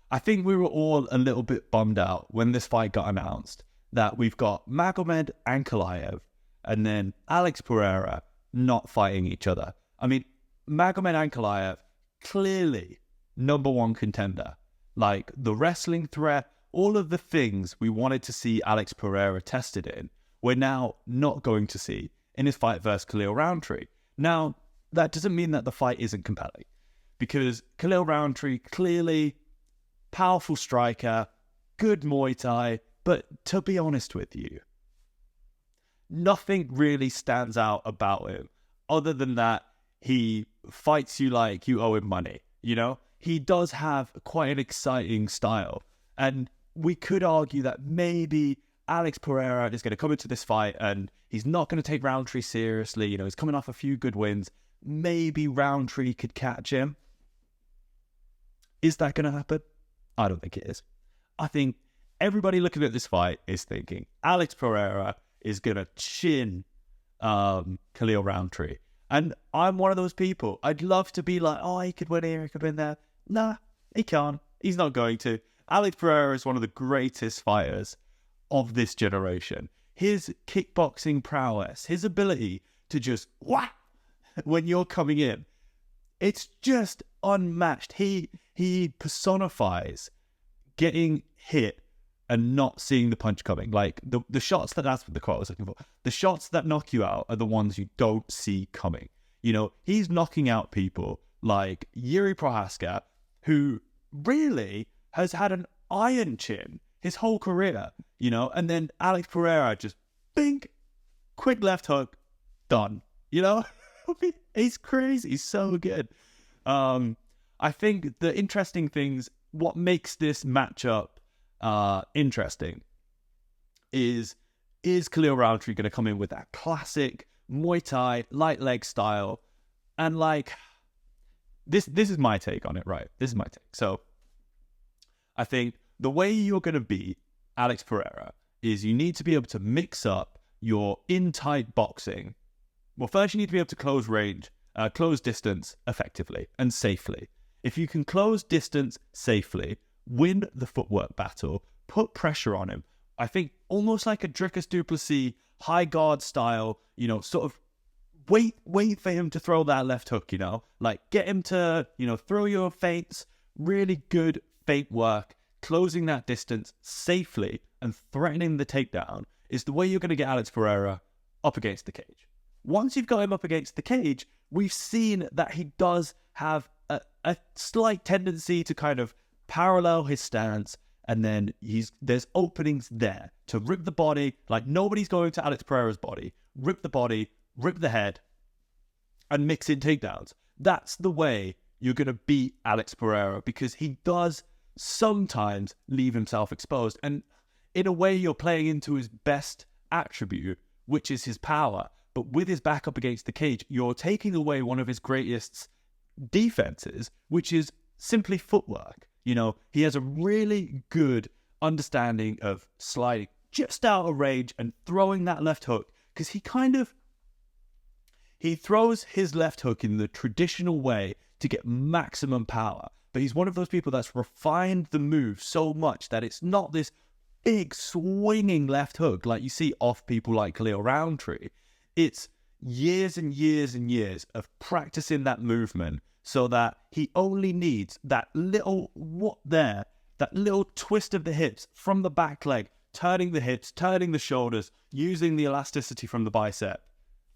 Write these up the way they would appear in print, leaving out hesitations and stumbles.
I think we were all a little bit bummed out when this fight got announced that we've got Magomed Ankalaev and then Alex Pereira not fighting each other. I mean, Magomed Ankalaev, clearly number one contender. Like the wrestling threat, all of the things we wanted to see Alex Pereira tested in, we're now not going to see in his fight versus Khalil Rountree. Now, that doesn't mean that the fight isn't compelling, because Khalil Rountree, clearly powerful striker, good Muay Thai, but to be honest with you, nothing really stands out about him other than that he fights you like you owe him money, you know? He does have quite an exciting style, and we could argue that maybe Alex Pereira is going to come into this fight and he's not going to take Rountree seriously. You know, he's coming off a few good wins. Maybe Rountree could catch him. Is that going to happen? I don't think it is. I think everybody looking at this fight is thinking Alex Pereira is going to chin Khalil Rountree. And I'm one of those people. I'd love to be like, oh, he could win here, he could win there. Nah, he can't. He's not going to. Alex Pereira is one of the greatest fighters of this generation. His kickboxing prowess, his ability to just whack when you're coming in, it's just unmatched. He personifies getting hit and not seeing the punch coming. Like the shots that's what the quote I was looking for. The shots that knock you out are the ones you don't see coming. You know, he's knocking out people like Yuri Prohaska, who really has had an iron chin his whole career, you know, and then Alex Pereira just bink, quick left hook, done, you know. He's crazy. He's so good. I think the interesting things, what makes this matchup interesting is Khalil Rountree going to come in with that classic Muay Thai light leg style, and like this is my take on it, right? This is my take. So I think the way you're going to beat Alex Pereira is you need to be able to mix up your in-tight boxing. Well, first you need to be able to close distance effectively and safely. If you can close distance safely, win the footwork battle, put pressure on him, I think almost like a Dricus du Plessis high guard style, you know, sort of wait for him to throw that left hook, you know, like get him to, you know, throw your feints, really good feint work, closing that distance safely and threatening the takedown is the way you're going to get Alex Pereira up against the cage. Once you've got him up against the cage, we've seen that he does have a slight tendency to kind of parallel his stance, and then there's openings there to rip the body, like nobody's going to Alex Pereira's body, rip the body, rip the head, and mix in takedowns. That's the way you're going to beat Alex Pereira, because he does sometimes leave himself exposed, and in a way you're playing into his best attribute, which is his power. But with his back up against the cage, you're taking away one of his greatest defenses, which is simply footwork. You know, he has a really good understanding of sliding just out of range and throwing that left hook, because he throws his left hook in the traditional way to get maximum power. But he's one of those people that's refined the move so much that it's not this big swinging left hook like you see off people like Khalil Rountree. It's years and years and years of practicing that movement so that he only needs that little that little twist of the hips from the back leg, turning the hips, turning the shoulders, using the elasticity from the bicep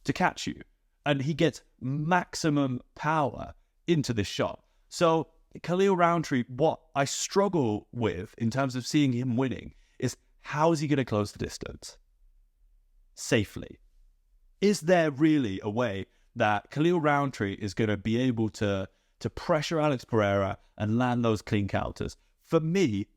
to catch you. And he gets maximum power into this shot. So Khalil Rountree, what I struggle with in terms of seeing him winning is how is he going to close the distance safely? Is there really a way that Khalil Rountree is going to be able to pressure Alex Pereira and land those clean counters? For me,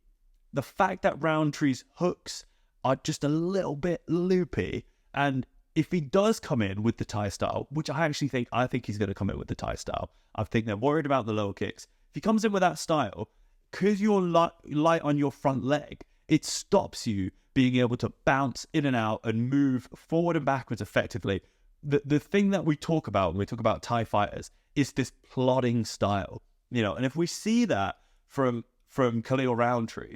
the fact that Rountree's hooks are just a little bit loopy, and if he does come in with the Thai style, which I think he's going to come in with the Thai style. I think they're worried about the low kicks. If he comes in with that style, because you're light on your front leg, it stops you being able to bounce in and out and move forward and backwards effectively. The thing that we talk about when we talk about Thai fighters is this plodding style, you know. And if we see that from from Khalil Rountree.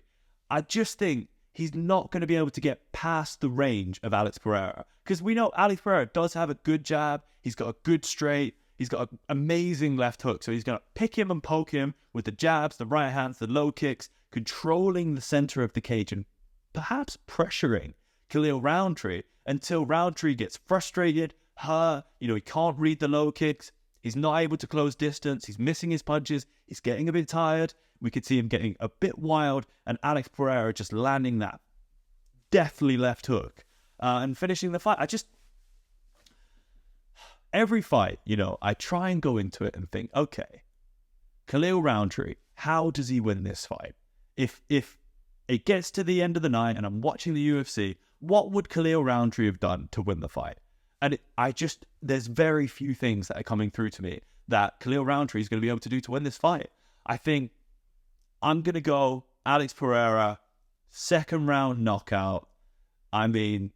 I just think he's not going to be able to get past the range of Alex Pereira. Because we know Alex Pereira does have a good jab. He's got a good straight. He's got an amazing left hook. So he's going to pick him and poke him with the jabs, the right hands, the low kicks, controlling the center of the cage and perhaps pressuring Khalil Rountree until Rountree gets frustrated, hurt. He can't read the low kicks. He's not able to close distance. He's missing his punches. He's getting a bit tired. We could see him getting a bit wild, and Alex Pereira just landing that deathly left hook and finishing the fight. Every fight, I try and go into it and think, okay, Khalil Rountree, how does he win this fight? If it gets to the end of the night and I'm watching the UFC, what would Khalil Rountree have done to win the fight? And there's very few things that are coming through to me that Khalil Rountree is going to be able to do to win this fight. I think I'm going to go Alex Pereira, second round knockout. I mean,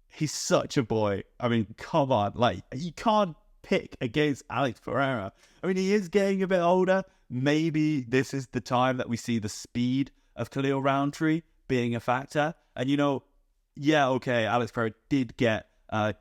he's such a boy. I mean, come on. You can't pick against Alex Pereira. I mean, he is getting a bit older. Maybe this is the time that we see the speed of Khalil Rountree being a factor. And, Alex Pereira did get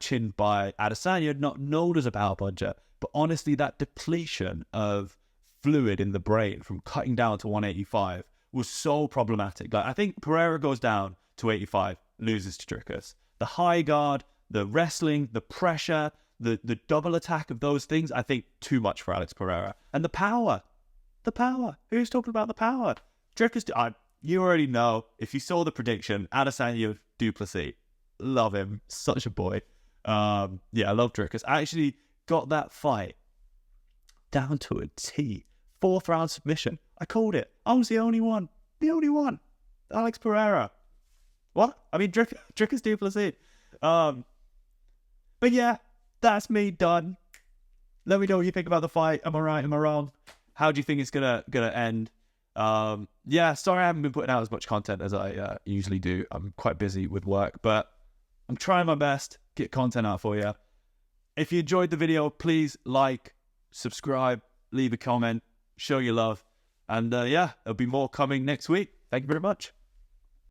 chinned by Adesanya, not known as a power puncher. But honestly, that depletion of fluid in the brain from cutting down to 185 was so problematic. I think Pereira goes down to 85, loses to Dricus. The high guard, the wrestling, the pressure, the double attack of those things, I think too much for Alex Pereira. And the power. Who's talking about the power? Dricus, you already know. If you saw the prediction, Adesanya Duplessis, love him, such a boy. I love Dricus. I actually got that fight down to a T. 4th round submission. I called it. I was the only one. Alex Pereira. What? I mean, Dricus Duplessis. But yeah, that's me done. Let me know what you think about the fight. Am I right? Am I wrong? How do you think it's gonna end? Sorry I haven't been putting out as much content as I usually do. I'm quite busy with work, but I'm trying my best, get content out for you. If you enjoyed the video, please like, subscribe, leave a comment, show your love. And there'll be more coming next week. Thank you very much.